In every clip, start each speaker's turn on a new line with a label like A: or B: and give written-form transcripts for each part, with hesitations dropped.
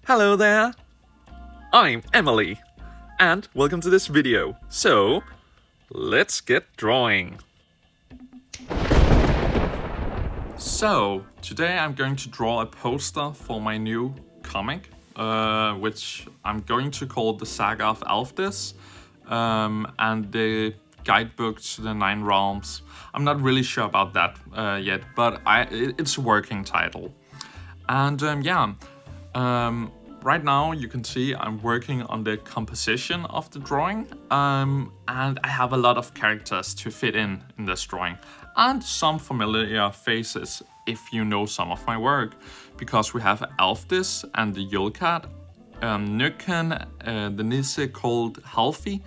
A: Hello there! I'm Emily, and welcome to this video. So, let's get drawing. So, today I'm going to draw a poster for my new comic, which I'm going to call The Saga of Alfdis, and the guidebook to the Nine Realms. I'm not really sure about that yet, but it's a working title. And right now you can see I'm working on the composition of the drawing, and I have a lot of characters to fit in this drawing, and some familiar faces if you know some of my work, because we have Alfdis and the Yule Cat, Nykken, the Nisse called Halfie,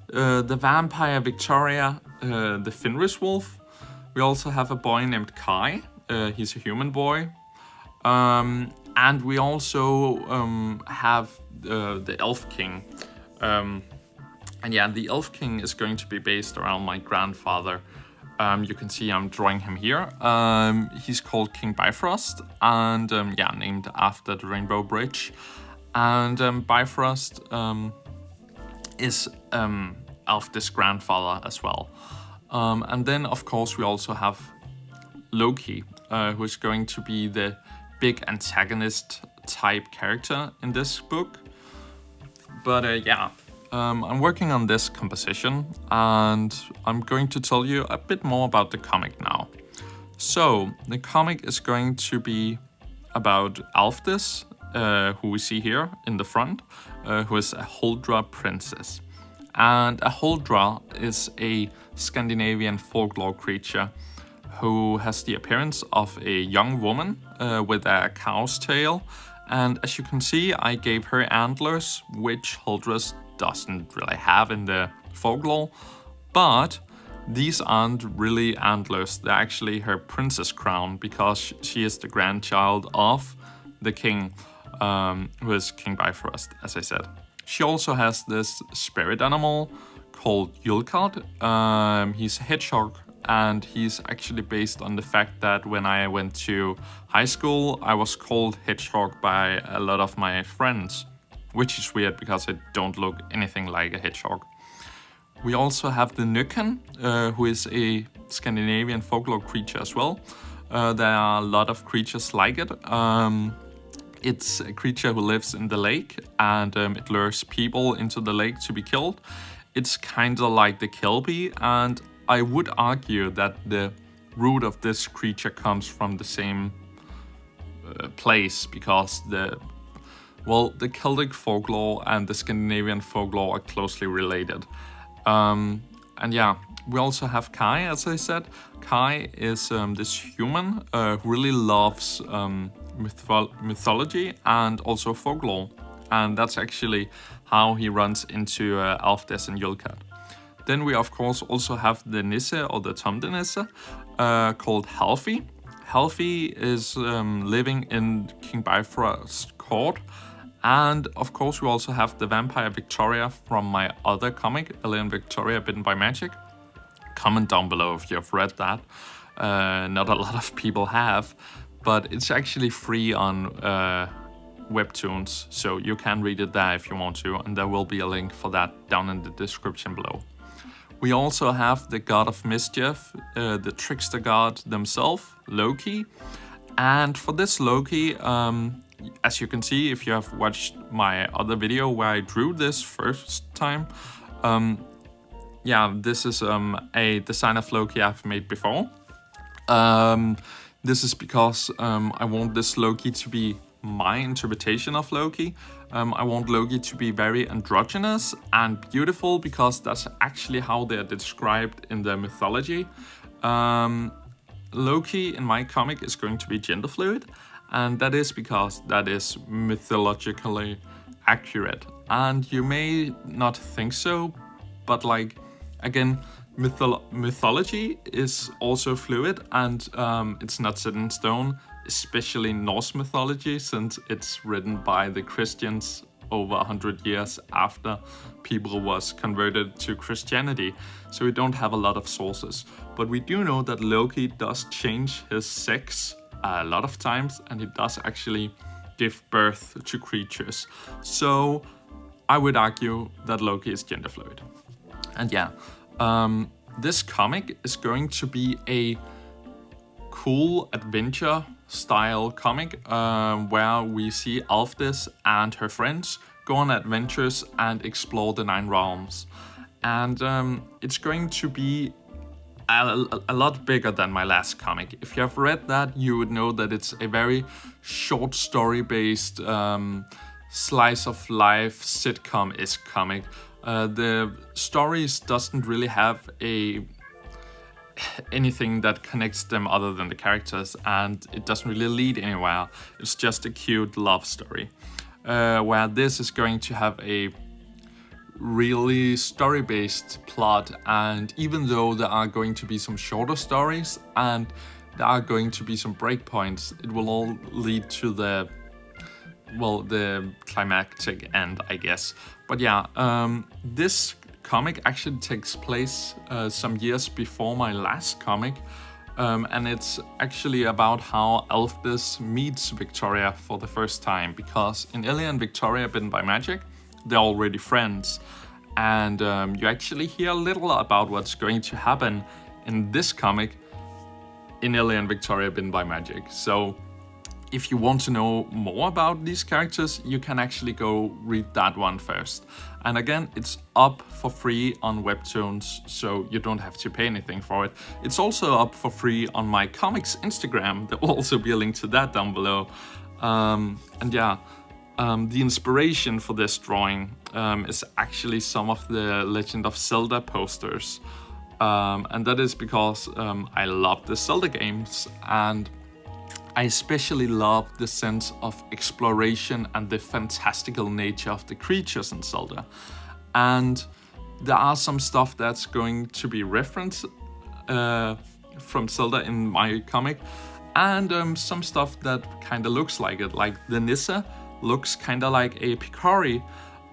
A: the vampire Victoria, the Fenris wolf. We also have a boy named Kai, he's a human boy. And we also have the Elf King. The Elf King is going to be based around my grandfather. You can see I'm drawing him here. He's called King Bifrost, and named after the Rainbow Bridge. And Bifrost is Alfdis' grandfather as well. And then, of course, we also have Loki, who is going to be the big antagonist type character in this book. But I'm working on this composition, and I'm going to tell you a bit more about the comic now. So the comic is going to be about Alfdis, who we see here in the front, who is a Huldra princess. And a Huldra is a Scandinavian folklore creature who has the appearance of a young woman with a cow's tail. And as you can see, I gave her antlers, which Huldras doesn't really have in the folklore. But these aren't really antlers, they're actually her princess crown, because she is the grandchild of the king, who is King Bifrost, as I said. She also has this spirit animal called Yule Cat. He's a hedgehog, and he's actually based on the fact that when I went to high school, I was called hedgehog by a lot of my friends, which is weird because I don't look anything like a hedgehog. We also have the Nykken, who is a Scandinavian folklore creature as well. There are a lot of creatures like it. It's a creature who lives in the lake, and it lures people into the lake to be killed. It's kind of like the Kelpie, and I would argue that the root of this creature comes from the same place, because the Celtic folklore and the Scandinavian folklore are closely related. We also have Kai, as I said. Kai is this human who really loves mythology and also folklore, and that's actually how he runs into Alfdis and Yule Cat. Then we of course also have the Nisse, or the Tomte Nisse, called Halfie. Halfie is living in King Bifrost's court. And of course we also have the vampire Victoria from my other comic, Ellie and Victoria Bitten by Magic. Comment down below if you have read that. Not a lot of people have, but it's actually free on Webtoons, so you can read it there if you want to, and there will be a link for that down in the description below. We also have the god of mischief, the trickster god themselves, Loki. And for this Loki, as you can see if you have watched my other video where I drew this first time, this is a design of Loki I've made before. This is because I want this Loki to be my interpretation of Loki. I want Loki to be very androgynous and beautiful, because that's actually how they're described in the mythology. Loki in my comic is going to be gender fluid, and that is because that is mythologically accurate. And you may not think so, but again, mythology is also fluid, and it's not set in stone, especially Norse mythology, since it's written by the Christians over 100 years after people was converted to Christianity. So we don't have a lot of sources. But we do know that Loki does change his sex a lot of times, and he does actually give birth to creatures. So I would argue that Loki is gender fluid. And yeah, this comic is going to be a cool adventure style comic where we see Alfdis and her friends go on adventures and explore the 9 realms. And it's going to be a lot bigger than my last comic. If you have read that, you would know that it's a very short story based slice of life sitcom-esque comic. The stories doesn't really have anything that connects them other than the characters, and it doesn't really lead anywhere. It's just a cute love story. Where this is going to have a really story-based plot, and even though there are going to be some shorter stories and there are going to be some breakpoints, it will all lead to the climactic end, I guess. But yeah, this comic actually takes place some years before my last comic, and it's actually about how Alfdis meets Victoria for the first time, because in Ellie and Victoria Bitten by Magic, they're already friends, and you actually hear a little about what's going to happen in this comic in Ellie and Victoria Bitten by Magic. So if you want to know more about these characters, you can actually go read that one first. And again, it's up for free on Webtoons, so you don't have to pay anything for it. It's also up for free on my comics Instagram. There will also be a link to that down below. And yeah, the inspiration for this drawing is actually some of the Legend of Zelda posters. And that is because I love the Zelda games, and I especially love the sense of exploration and the fantastical nature of the creatures in Zelda. And there are some stuff that's going to be referenced from Zelda in my comic, and some stuff that kind of looks like it. Like the Nissa looks kind of like a Picori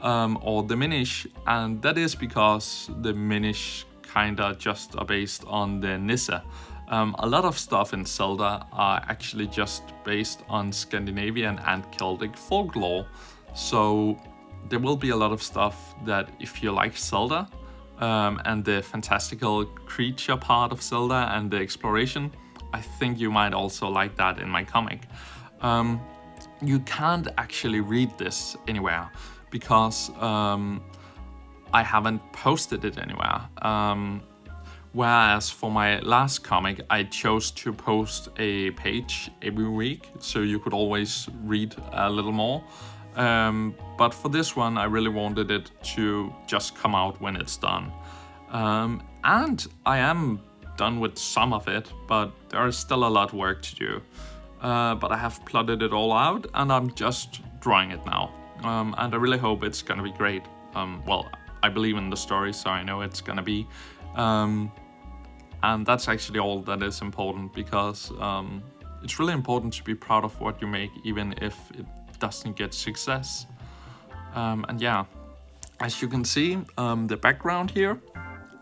A: or the Minish, and that is because the Minish kind of just are based on the Nissa. A lot of stuff in Zelda are actually just based on Scandinavian and Celtic folklore. So there will be a lot of stuff that, if you like Zelda and the fantastical creature part of Zelda and the exploration, I think you might also like that in my comic. You can't actually read this anywhere because I haven't posted it anywhere. Whereas for my last comic, I chose to post a page every week, so you could always read a little more. But for this one, I really wanted it to just come out when it's done. And I am done with some of it, but there is still a lot of work to do. But I have plotted it all out, and I'm just drawing it now. And I really hope it's gonna be great. Well, I believe in the story, so I know it's gonna be. And that's actually all that is important, because it's really important to be proud of what you make, even if it doesn't get success. And yeah, as you can see, the background here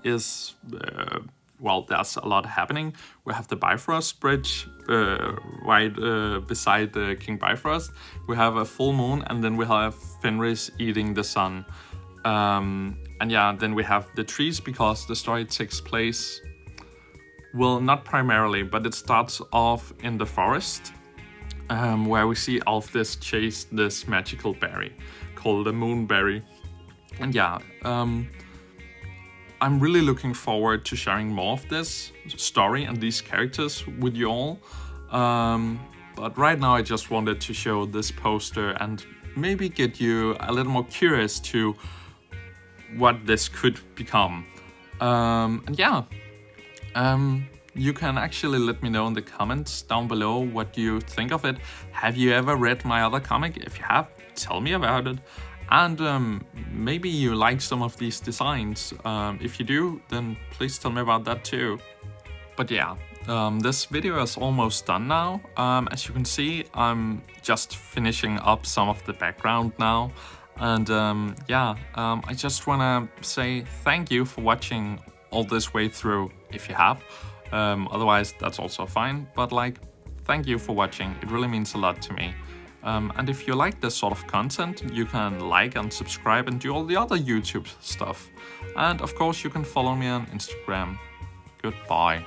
A: is, well, there's a lot happening. We have the Bifrost Bridge right beside the King Bifrost. We have a full moon, and then we have Fenris eating the sun. And yeah, then we have the trees, because the story takes place, well, not primarily, but it starts off in the forest, where we see Alfdis chase this magical berry called the moonberry. And yeah, I'm really looking forward to sharing more of this story and these characters with you all. But right now I just wanted to show this poster and maybe get you a little more curious to what this could become. And yeah, you can actually let me know in the comments down below what you think of it. Have you ever read my other comic? If you have, tell me about it. And maybe you like some of these designs. If you do, then please tell me about that too. But yeah, this video is almost done now. As you can see, I'm just finishing up some of the background now. And yeah, I just wanna say thank you for watching all this way through, if you have. Otherwise, that's also fine. But like, thank you for watching. It really means a lot to me. And if you like this sort of content, you can like and subscribe and do all the other YouTube stuff. And of course, you can follow me on Instagram. Goodbye.